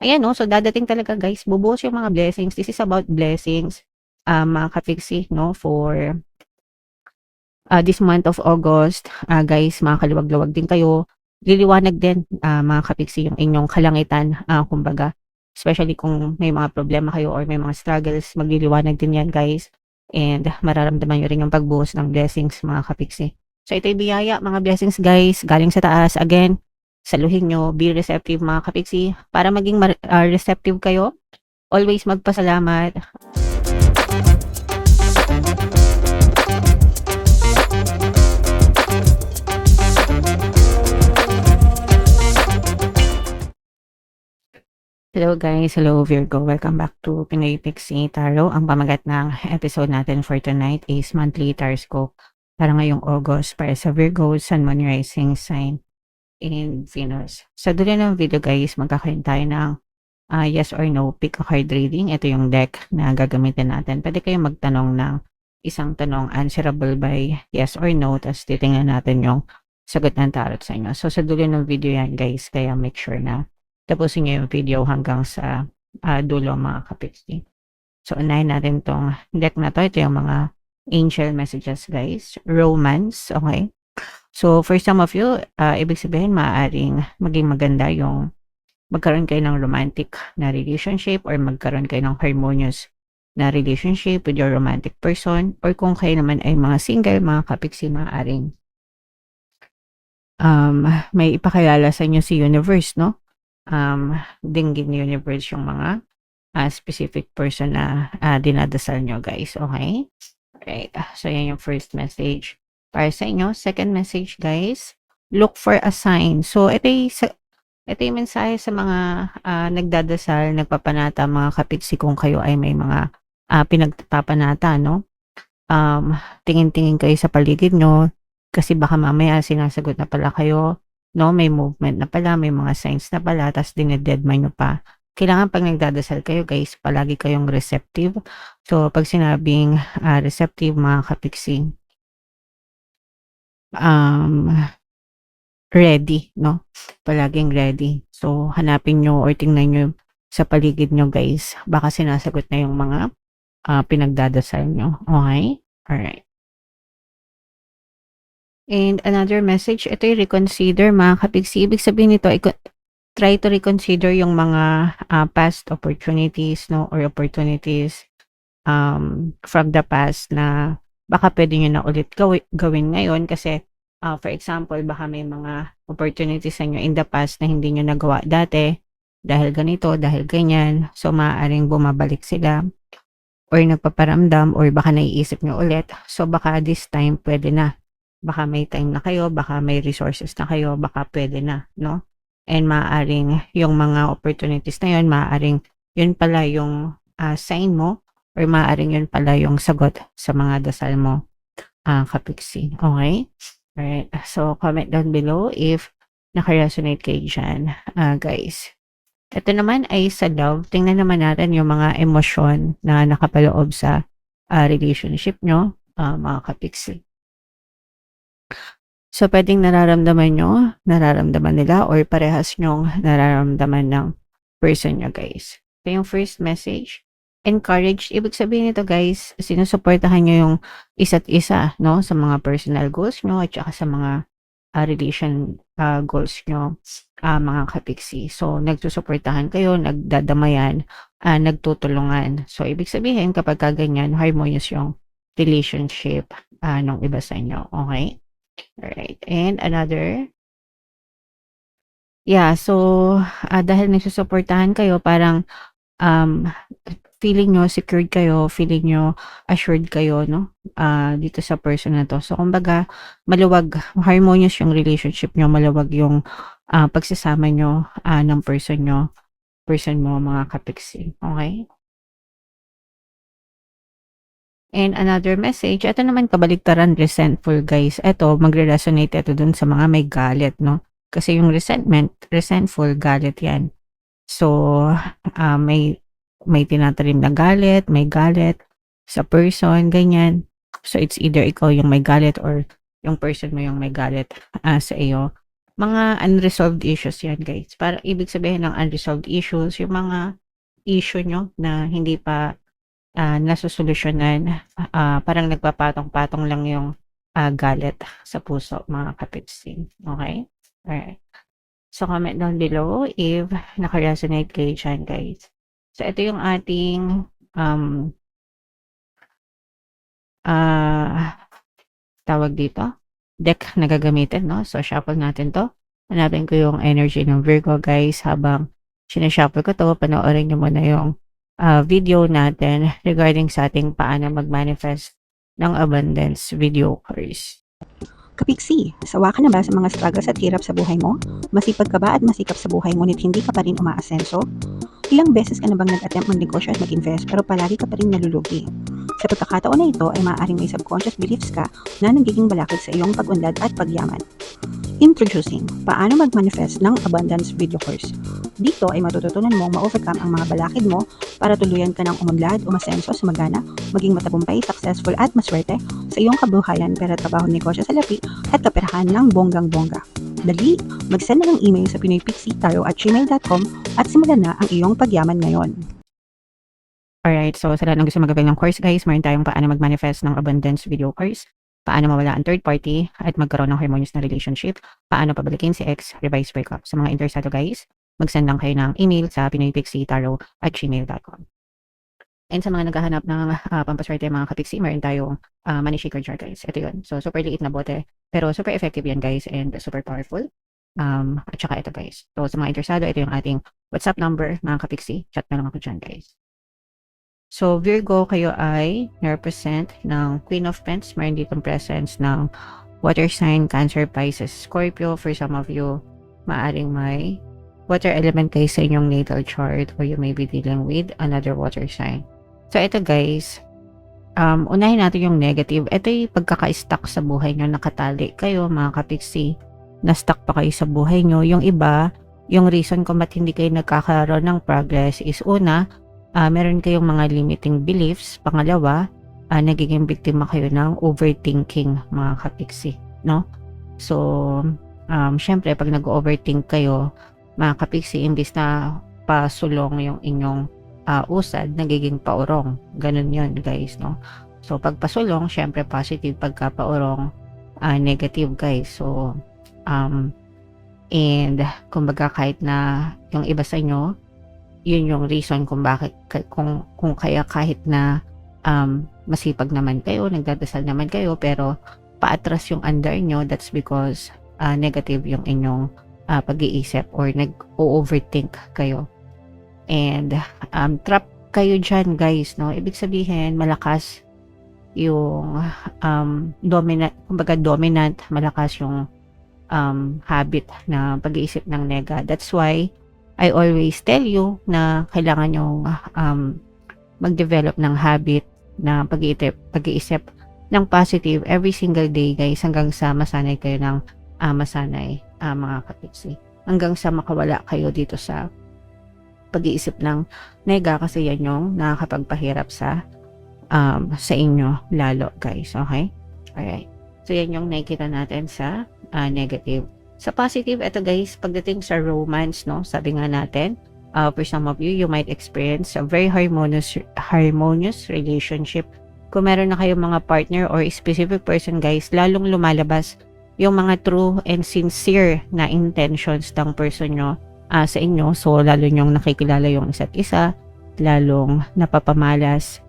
Ayan 'no, so dadating talaga guys, bubuhos yung mga blessings. This is about blessings, mga ka-pixie 'no, for this month of August. Guys, makakaluwag-luwag din kayo. Liliwanag din, mga ka-pixie, yung inyong kalangitan, kumbaga. Especially kung may mga problema kayo or may mga struggles, magliliwanag din yan guys. And mararamdaman nyo rin yung pagbuhos ng blessings, mga ka-pixie. So ito'y biyaya, mga blessings guys, galing sa taas. Again, saluhin nyo, be receptive mga ka-pixie. Para maging receptive kayo, always magpasalamat. Hello guys, hello Virgo. Welcome back to Pinoy Pixie Tarot. Ang pamagat ng episode natin for tonight is monthly horoscope para ngayong August para sa Virgo, Sun, Moon, Rising sign in Venus. Sa dulo ng video guys, magkakaroon tayo ng yes or no pick a card reading. Ito yung deck na gagamitin natin. Pwede kayong magtanong ng isang tanong answerable by yes or no, tapos titingnan natin yung sagot ng tarot sa inyo. So sa dulo ng video yan guys, kaya make sure na tapusin niyo yung video hanggang sa dulo mga ka-pixie. So unahin natin tong deck na to. Ito yung mga angel messages guys. Romance, okay? So for some of you, ibig sabihin maaaring maging maganda yung magkaroon kayo ng romantic na relationship or magkaroon kayo ng harmonious na relationship with your romantic person, or kung kayo naman ay mga single, mga ka-pixie, maaaring may ipakilala sa inyo si universe, no? Dinggin ni universe yung mga specific person na dinadasal nyo guys, okay? Alright, so yan yung first message para sa inyo. Second message guys, look for a sign. So ito yung mensahe sa mga nagdadasal, nagpapanata, mga kapitsi, kung kayo ay may mga pinagpapanata, no? Tingin-tingin kayo sa paligid nyo kasi baka mamaya sinasagot na pala kayo, no? May movement na pala, may mga signs na pala, tapos dinededman nyo pa. Kailangan pag nagdadasal kayo guys, palagi kayong receptive. So pag sinabing receptive mga kapiksi, ready, no? Palaging ready. So hanapin nyo or tingnan nyo sa paligid nyo guys, baka sinasagot na yung mga pinagdadasal nyo. Okay? Alright. And another message, ito yung reconsider mga kapiksi. Ibig sabihin nito, try to reconsider yung mga past opportunities, no, or opportunities from the past na baka pwede nyo na ulit gawin ngayon kasi for example, baka may mga opportunities sa inyo in the past na hindi nyo nagawa dati dahil ganito, dahil ganyan. So maaaring bumabalik sila or nagpaparamdam or baka naiisip nyo ulit. So baka this time pwede na. Baka may time na kayo, baka may resources na kayo, baka pwede na, no? And maaaring yung mga opportunities na yun, maaaring yun pala yung sign mo, or maaaring yun pala yung sagot sa mga dasal mo, kapiksi. Okay? Alright. So, comment down below if naka-resonate kayo dyan, guys. Ito naman ay sa love. Tingnan naman natin yung mga emosyon na nakapaloob sa relationship nyo, mga kapiksi. So, pwedeng nararamdaman nyo, nararamdaman nila, or parehas nyong nararamdaman ng person nyo, guys. So, yung first message, encourage. Ibig sabihin nito, guys, sinusuportahan nyo yung isa't isa, no? Sa mga personal goals nyo, at saka sa mga relation goals nyo, mga kapiksi. So, nagsusuportahan kayo, nagdadamayan, nagtutulungan. So, ibig sabihin, kapag ganyan, harmonious yung relationship ng iba sa inyo. Okay? Alright, and another. Yeah, so dahil nagsusuportahan kayo, parang feeling nyo secured kayo, feeling nyo assured kayo, no? Dito sa person na to. So kumbaga, maluwag, harmonious yung relationship nyo, maluwag yung pagsasama nyo ng person mo, mga kapiksi. Okay? And another message, ito naman kabaligtaran, resentful guys. Ito, magre-resonate ito dun sa mga may galit, no? Kasi yung resentful, galit yan. So, may tinatalim na galit, may galit sa person, ganyan. So, it's either ikaw yung may galit or yung person mo yung may galit sa iyo. Mga unresolved issues yan guys. Para ibig sabihin ng unresolved issues, yung mga issue nyo na hindi pa nasosolusyonan, parang nagpapatong-patong lang yung galit sa puso mga kapitsin. Okay? Alright. So comment down below if naka-resonate kayo dyan guys. So ito yung ating tawag dito, deck na gagamitin, no? So, shuffle natin to. Hanapin ko yung energy ng Virgo, guys. Habang sinashuffle ko to, panoorin nyo muna yung video natin regarding sa ating paano mag-manifest ng abundance video course. Kapiksi, sawa ka na ba sa mga struggles at hirap sa buhay mo? Masipag ka ba at masikap sa buhay ngunit hindi ka pa rin umaasenso? Ilang beses ka na bang nag-attempt mag-negosyo at mag-invest pero palagi ka pa rin nalulugi? Sa pagkakataon na ito ay maaaring may subconscious beliefs ka na nagiging balakid sa iyong pag-unlad at pagyaman. Introducing, paano mag-manifest ng abundance video course. Dito ay matututunan mong ma-overcome ang mga balakid mo para tuluyan ka ng umunlad, umasenso, sumagana, maging matagumpay, successful at maswerte sa iyong kabuhayan, pera, trabaho, negosyo, salapi at kaperahan ng bonggang-bongga. Dali, mag-send na ng email sa pinoypixie@gmail.com at simulan na ang iyong pagyaman ngayon. Alright, so sa lahat ng gusto mag-avail ng course guys, meron tayong paano mag-manifest ng abundance video course, paano mawala ang third party at magkaroon ng harmonious na relationship, paano pabalikin si ex, revise breakup. Sa mga interesado guys, mag-send lang kayo ng email sa pinoypixie@gmail.com. And sa mga naghahanap ng pampaswerte mga kapiksi, meron tayong money shaker jar guys. Ito yun. So super liit na bote, pero super effective yan guys and super powerful. At saka ito guys. So sa mga interesado, ito yung ating WhatsApp number mga kapiksi. Chat na lang ako dyan guys. So, Virgo, kayo ay represent ng Queen of Pentacles. Meron ditong presence ng water sign, Cancer, Pisces, Scorpio. For some of you, maaring may water element kayo sa inyong natal chart or you may be dealing with another water sign. So, ito guys, unahin natin yung negative. Ito yung pagkaka-stuck sa buhay nyo, nakatali kayo, mga kapiksi, na-stuck pa kayo sa buhay nyo. Yung iba, yung reason kung ba't hindi kayo nagkakaroon ng progress is una, meron kayong mga limiting beliefs. Pangalawa, nagiging biktima kayo ng overthinking, mga kapiksi, no? So, syempre, pag nag-overthink kayo, mga kapiksi, imbis na pasulong yung inyong usad, nagiging paurong. Ganun yun, guys, no? So, pag pasulong, syempre, positive. Pagka paurong, negative, guys. So, and, kumbaga, kahit na yung iba sa inyo, yun yung reason kung bakit kung kaya kahit na masipag naman kayo, nagdadasal naman kayo, pero paatras yung under nyo, that's because negative yung inyong pag-iisip or nag-overthink kayo. And trap kayo dyan guys, no? Ibig sabihin, malakas yung dominant, malakas yung habit na pag-iisip ng nega. That's why I always tell you na kailangan nyo mag-develop ng habit na pag-iisip ng positive every single day guys, hanggang sa masanay kayo ng masanay mga kapiksi. Hanggang sa makawala kayo dito sa pag-iisip ng nega, kasi yan yung nakakapagpahirap sa inyo lalo guys. Okay? Alright. So yan yung nakikita natin sa negative. Sa positive, ito guys, pagdating sa romance, no, sabi nga natin, for some of you, you might experience a very harmonious relationship. Kung meron na kayong mga partner or specific person guys, lalong lumalabas yung mga true and sincere na intentions ng person nyo sa inyo. So, lalo nyong nakikilala yung isa't isa, lalong napapamalas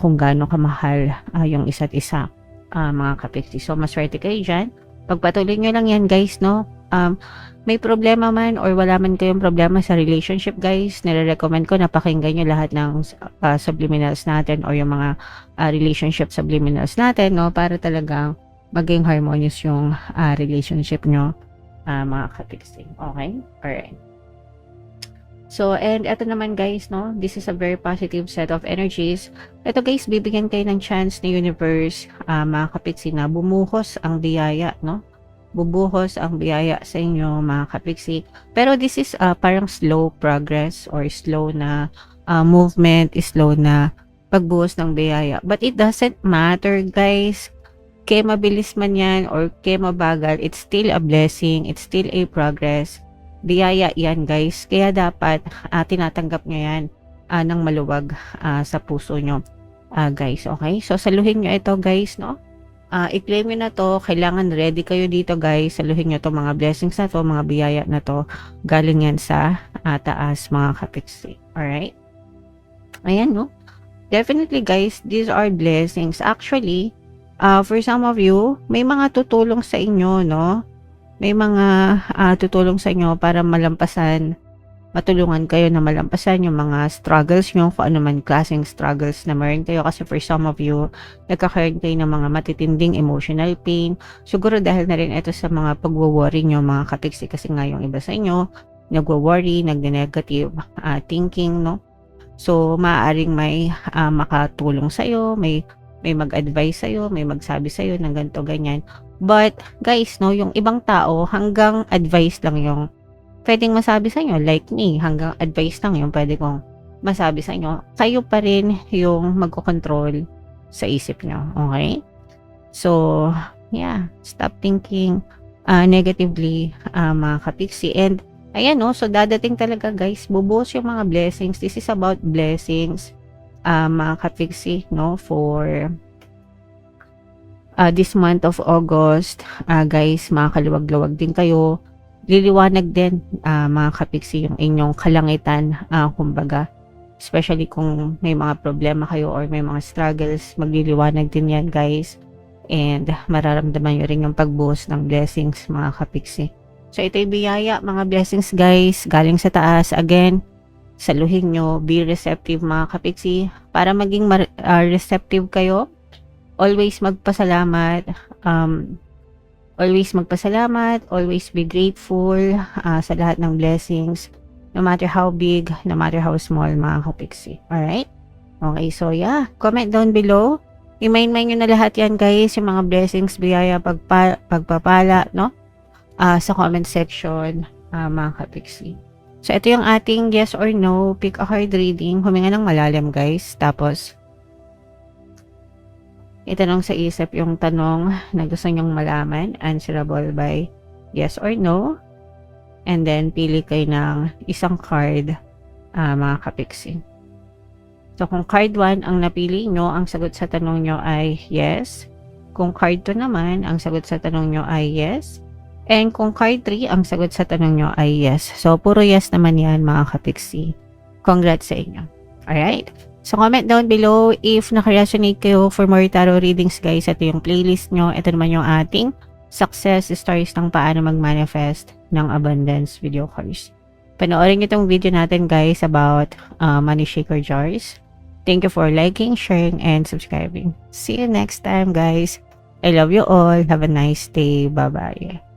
kung gaano kamahal yung isa't isa, mga kapiksi. So, maswerte kayo dyan. Pagpatuloy nyo lang yan guys, no? May problema man or wala man kayong problema sa relationship guys, nire-recommend ko na pakinggan nyo lahat ng subliminals natin or yung mga relationship subliminals natin, no? Para talagang maging harmonious yung relationship nyo, mga kapiksi. Okay? Alright. So, and ito naman guys, no? This is a very positive set of energies. Ito guys, bibigyan kayo ng chance ni universe, mga kapiksi, na bumuhos ang biyaya, no? Bubuhos ang biyaya sa inyo, mga kapiksi. Pero this is parang slow progress or slow na movement, slow na pagbuhos ng biyaya. But it doesn't matter guys kaya mabilis man yan or kaya mabagal, it's still a blessing, it's still a progress. Biyaya yan guys, kaya dapat tinatanggap nyo yan ng maluwag sa puso nyo guys, okay? So saluhin nyo ito guys, no? I-claim nyo na to, kailangan ready kayo dito guys, saluhin nyo to mga blessings na to, mga biyaya na to, galing yan sa taas mga kapiksi, alright? Ayan no, definitely guys, these are blessings. Actually, for some of you, may mga tutulong sa inyo, no? May mga tutulong sa inyo para matulungan kayo na malampasan yung mga struggles nyo, kung ano man klaseng struggles na meron kayo. Kasi for some of you, nagkakaroon kayo ng mga matitinding emotional pain. Siguro dahil na rin ito sa mga pagwo-worry nyo, mga kapiksi, kasi nga yung iba sa inyo, nagwo-worry, nag-negative thinking, no? So, maaaring may makatulong sa'yo, may mag-advise sa'yo, may magsabi sa'yo ng ganito, ganyan. But, guys, no, yung ibang tao, hanggang advice lang yung pwedeng masabi sa inyo, like me, hanggang advice lang yung pwede kong masabi sa inyo. Kayo pa rin yung magkocontrol sa isip nyo, okay? So, yeah, stop thinking negatively, mga kapiksi. And, ayan, no, so dadating talaga, guys, bubuhos yung mga blessings. This is about blessings, mga kapiksi, no, for this month of August. Guys, makakaluwag-luwag din kayo. Liliwanag din mga kapiksi yung inyong kalangitan, kumbaga, especially kung may mga problema kayo or may mga struggles, magliliwanag din yan guys, and mararamdaman nyo rin yung pagbuhos ng blessings mga kapiksi. So ito'y biyaya, mga blessings guys, galing sa taas. Again, saluhin nyo, be receptive mga kapiksi, para maging receptive kayo. Always magpasalamat, always be grateful sa lahat ng blessings, no matter how big, no matter how small, mga kapiksi. Alright? Okay, so yeah, comment down below. I-main nyo na lahat yan guys, yung mga blessings, biyaya, pagpapala, no? Sa comment section, mga kapiksi. So ito yung ating yes or no, pick a card reading, huminga ng malalim guys, tapos itanong sa isip yung tanong na gusto nyong malaman, answerable by yes or no, and then pili kayo ng isang card, mga kapiksi. So kung card 1 ang napili nyo, ang sagot sa tanong nyo ay yes. Kung card 2 naman, ang sagot sa tanong nyo ay yes. And kung card 3, ang sagot sa tanong nyo ay yes. So puro yes naman yan mga kapiksi. Congrats sa inyo. Alright? So, comment down below if nakaresonate kayo for more tarot readings, guys. Ito yung playlist nyo. Ito naman yung ating success stories ng paano mag-manifest ng abundance video course. Panoorin nyo itong video natin, guys, about money shaker jars. Thank you for liking, sharing, and subscribing. See you next time, guys. I love you all. Have a nice day. Bye-bye.